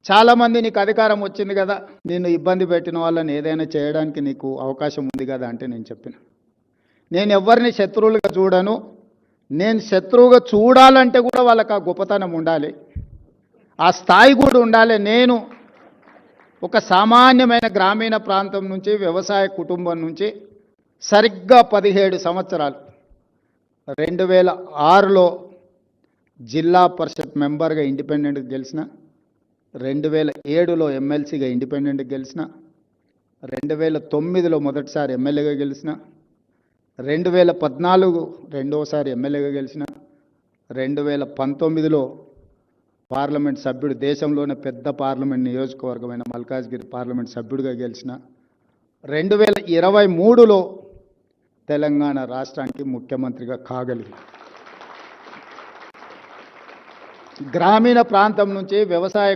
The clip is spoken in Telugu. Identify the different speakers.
Speaker 1: చాలామంది నీకు అధికారం వచ్చింది కదా, నిన్ను ఇబ్బంది పెట్టిన వాళ్ళని ఏదైనా చేయడానికి నీకు అవకాశం ఉంది కదా అంటే నేను చెప్పిన, నేను ఎవరిని శత్రువులుగా చూడను. నేను శత్రువుగా చూడాలంటే కూడా వాళ్ళకి ఆ గొప్పతనం ఉండాలి, ఆ స్థాయి కూడా ఉండాలి. నేను ఒక సామాన్యమైన గ్రామీణ ప్రాంతం నుంచి, వ్యవసాయ కుటుంబం నుంచి సరిగ్గా 17 సంవత్సరాలు 2006లో జిల్లా పరిషత్ మెంబర్గా ఇండిపెండెంట్గా గెలిచిన, 2007లో ఎమ్మెల్సీగా ఇండిపెండెంట్గా గెలిచిన, 2009లో మొదటిసారి ఎమ్మెల్యేగా గెలిచిన, 2014 రెండోసారి ఎమ్మెల్యేగా గెలిచిన, 2019లో పార్లమెంట్ సభ్యుడు, దేశంలోనే పెద్ద పార్లమెంట్ నియోజకవర్గమైన మల్కాజ్గిరి పార్లమెంట్ సభ్యుడిగా గెలిచిన, 2023లో తెలంగాణ రాష్ట్రానికి ముఖ్యమంత్రిగా కాగలిగి, గ్రామీణ ప్రాంతం నుంచి వ్యవసాయ